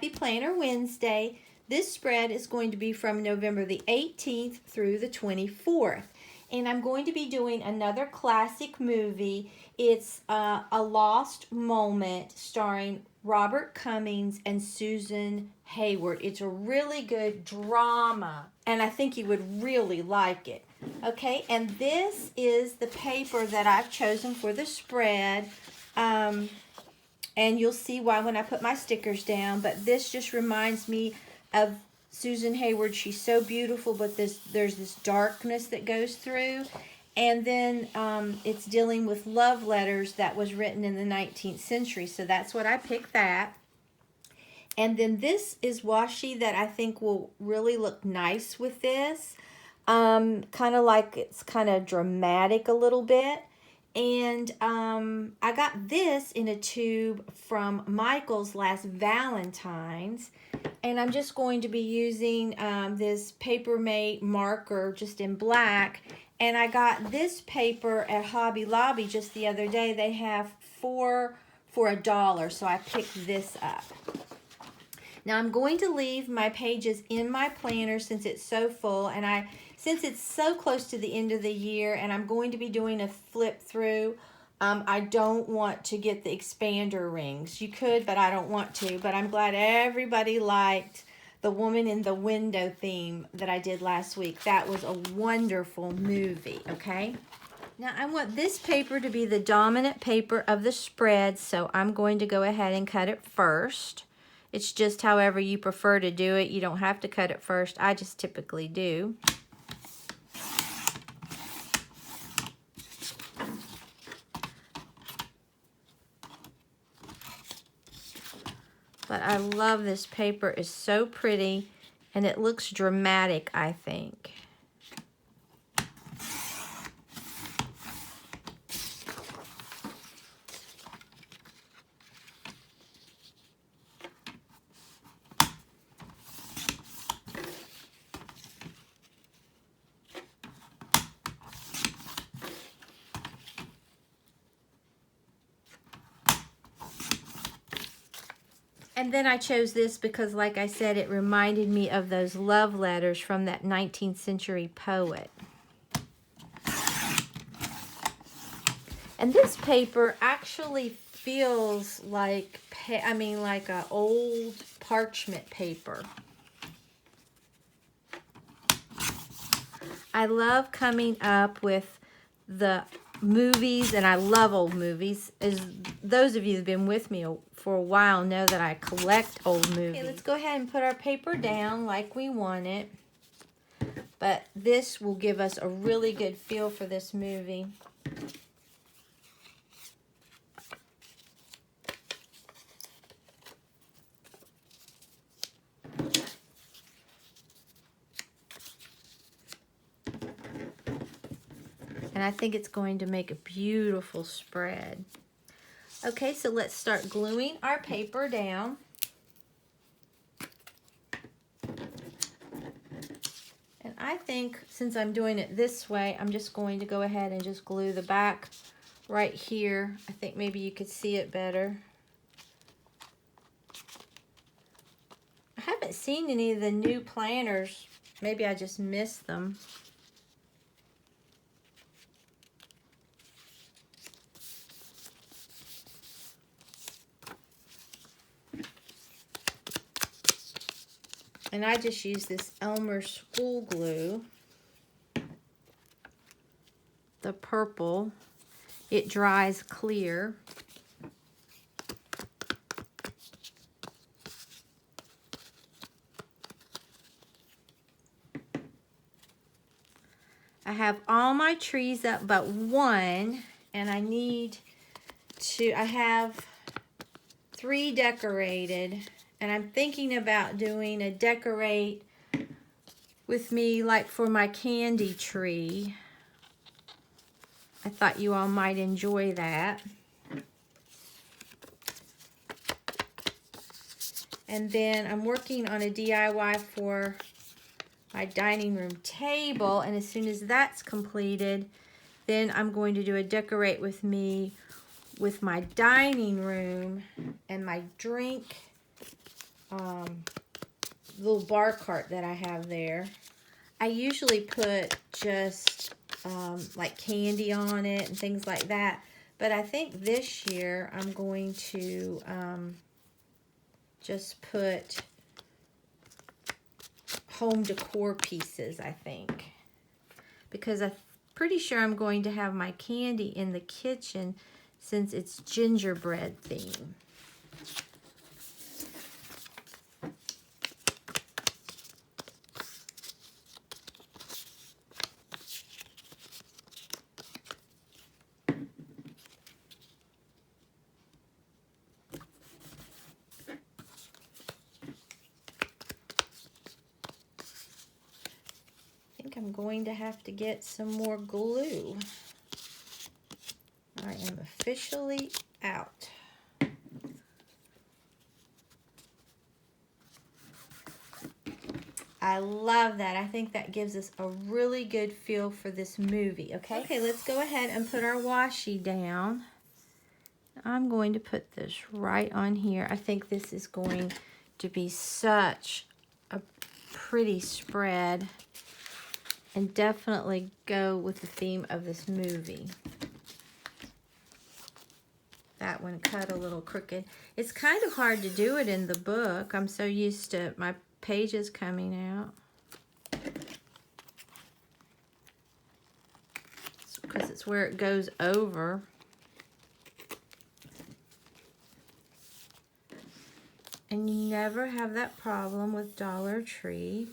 Happy Planner Wednesday. This spread is going to be from November the 18th through the 24th. And I'm going to be doing another classic movie. It's A Lost Moment starring Robert Cummings and Susan Hayward. It's a really good drama, and I think you would really like it. Okay, and this is the paper that I've chosen for the spread. And you'll see why when I put my stickers down, but this just reminds me of Susan Hayward. She's so beautiful, but there's this darkness that goes through. And then it's dealing with love letters that was written in the 19th century. So that's what I picked that. And then this is washi that I think will really look nice with this. Kind of like it's kind of dramatic a little bit. And I got this in a tube from Michael's last Valentine's. And I'm just going to be using this Papermate marker just in black. And I got this paper at Hobby Lobby just the other day. They have 4 for $1, so I picked this up. Now I'm going to leave my pages in my planner since it's so full, and since it's so close to the end of the year and I'm going to be doing a flip through, I don't want to get the expander rings. You could, but I don't want to. But I'm glad everybody liked the Woman in the Window theme that I did last week. That was a wonderful movie, okay? Now I want this paper to be the dominant paper of the spread, so I'm going to go ahead and cut it first. It's just however you prefer to do it. You don't have to cut it first. I just typically do. But I love this paper. It's so pretty, and it looks dramatic, I think. And then I chose this because, like I said, it reminded me of those love letters from that 19th century poet. And this paper actually feels like, like an old parchment paper. I love coming up with the movies, and I love old movies. As those of you who've been with me for a while know that I collect old movies. Okay, let's go ahead and put our paper down like we want it. But this will give us a really good feel for this movie. And I think it's going to make a beautiful spread. Okay, so let's start gluing our paper down. And I think since I'm doing it this way, I'm just going to go ahead and just glue the back right here. I think maybe you could see it better. I haven't seen any of the new planners. Maybe I just missed them. And I just use this Elmer School Glue, the purple. It dries clear. I have all my trees up but one, and I have 3 decorated. And I'm thinking about doing a decorate with me like for my candy tree. I thought you all might enjoy that. And then I'm working on a DIY for my dining room table. And as soon as that's completed, then I'm going to do a decorate with me with my dining room and my drink little bar cart that I have there. I usually put just like candy on it and things like that. But I think this year I'm going to just put home decor pieces, I think. Because I'm pretty sure I'm going to have my candy in the kitchen since it's gingerbread theme. I'm going to have to get some more glue. I am officially out. I love that. I think that gives us a really good feel for this movie, okay? Okay, let's go ahead and put our washi down. I'm going to put this right on here. I think this is going to be such a pretty spread and definitely go with the theme of this movie. That one cut a little crooked. It's kind of hard to do it in the book. I'm so used to my pages coming out. Because it's where it goes over. And you never have that problem with Dollar Tree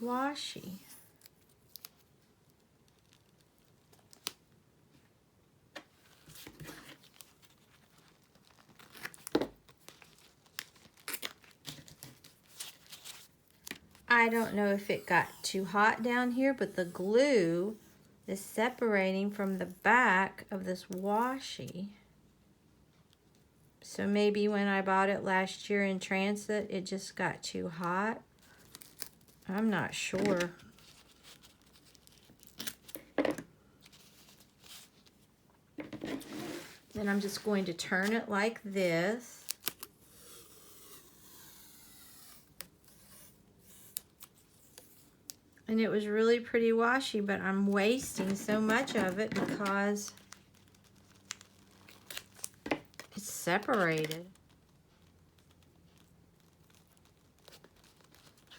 washi. I don't know if it got too hot down here, but the glue is separating from the back of this washi. So maybe when I bought it last year in transit, it just got too hot. I'm not sure. Then I'm just going to turn it like this. And it was really pretty washi, but I'm wasting so much of it because it's separated.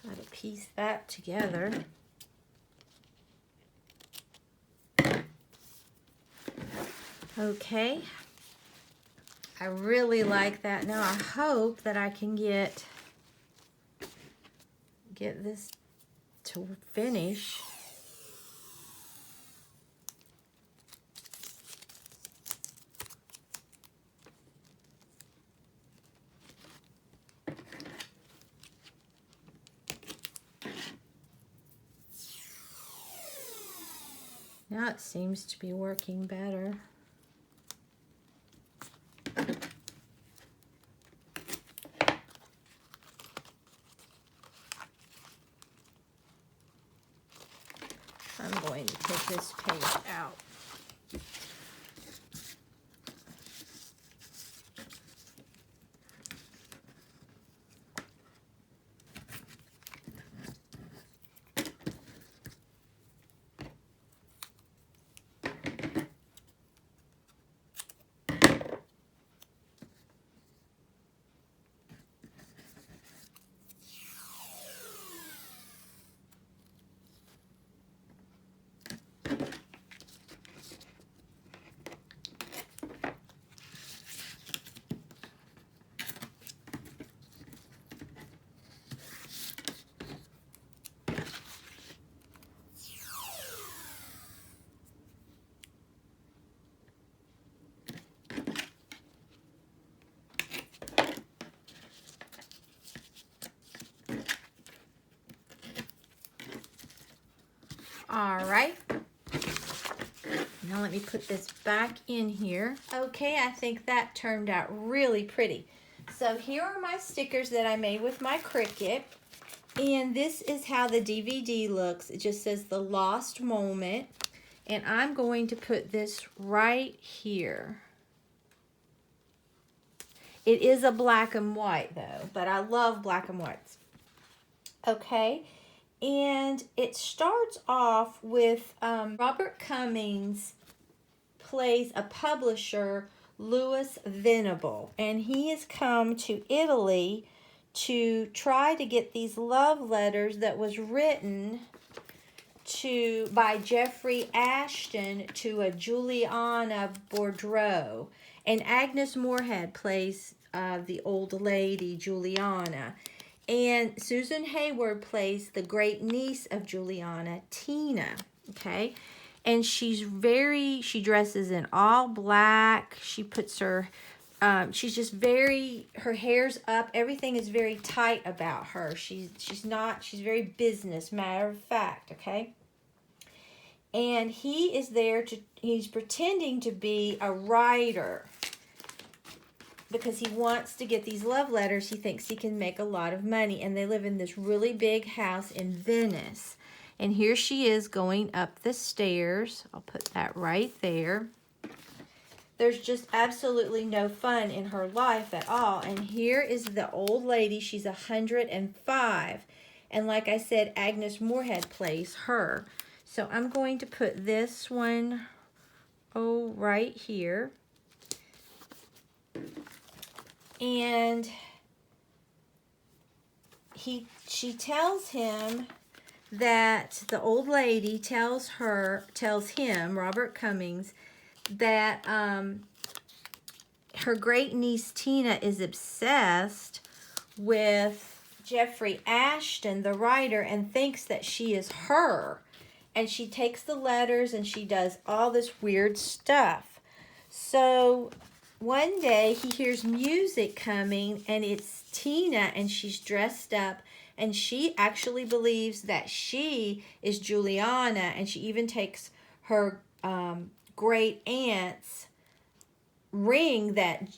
Try to piece that together. Okay. I really like that. Now I hope that I can get this to finish. Now it seems to be working better. I'm going to take this page out. All right. Now let me put this back in here. Okay, I think that turned out really pretty. So here are my stickers that I made with my Cricut. And this is how the DVD looks. It just says The Lost Moment. And I'm going to put this right here. It is a black and white though, but I love black and whites. Okay, and it starts off with Robert Cummings plays a publisher, Louis Venable, and he has come to Italy to try to get these love letters that was written by Jeffrey Ashton to a Juliana Bordeaux. And Agnes Moorehead plays the old lady, Juliana. And Susan Hayward plays the great niece of Juliana, Tina. Okay? And she dresses in all black. She puts her, she's just her hair's up. Everything is very tight about her. She's very business, matter of fact, okay? And he is there he's pretending to be a writer because he wants to get these love letters. He thinks he can make a lot of money. And they live in this really big house in Venice. And here she is going up the stairs. I'll put that right there. There's just absolutely no fun in her life at all. And here is the old lady. She's 105. And like I said, Agnes Moorehead plays her. So I'm going to put this one, right here. And she tells him that the old lady tells him, Robert Cummings, that her great niece Tina is obsessed with Jeffrey Ashton, the writer, and thinks that she is her. And she takes the letters and she does all this weird stuff. So one day he hears music coming and it's Tina and she's dressed up. And she actually believes that she is Juliana, and she even takes her great aunt's ring that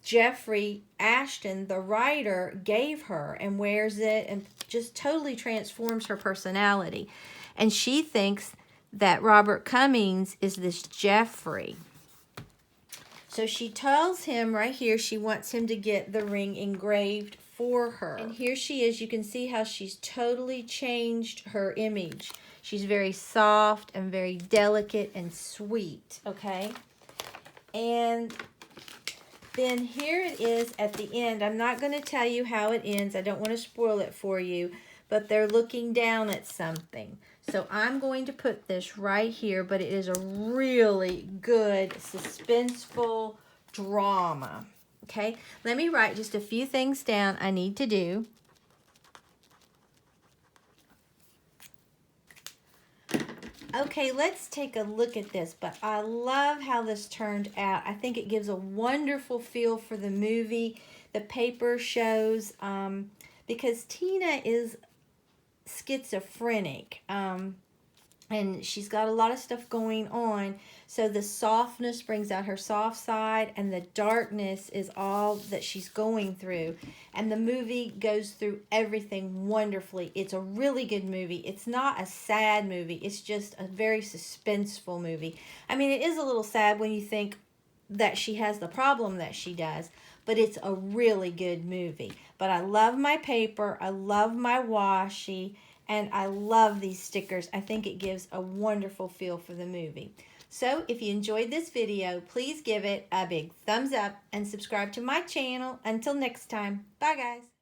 Jeffrey Ashton, the writer, gave her and wears it and just totally transforms her personality. And she thinks that Robert Cummings is this Jeffrey. So she tells him right here she wants him to get the ring engraved for her. And here she is. You can see how she's totally changed her image. She's very soft and very delicate and sweet, okay? And then here it is at the end. I'm not going to tell you how it ends. I don't want to spoil it for you, but they're looking down at something. So I'm going to put this right here, but it is a really good suspenseful drama. Okay, let me write just a few things down I need to do. Okay, let's take a look at this, but I love how this turned out. I think it gives a wonderful feel for the movie. The paper shows, because Tina is schizophrenic, and she's got a lot of stuff going on. So the softness brings out her soft side, and the darkness is all that she's going through. And the movie goes through everything wonderfully. It's a really good movie. It's not a sad movie. It's just a very suspenseful movie. I mean, it is a little sad when you think that she has the problem that she does, but it's a really good movie. But I love my paper. I love my washi. And I love these stickers. I think it gives a wonderful feel for the movie. So if you enjoyed this video, please give it a big thumbs up and subscribe to my channel. Until next time, bye guys.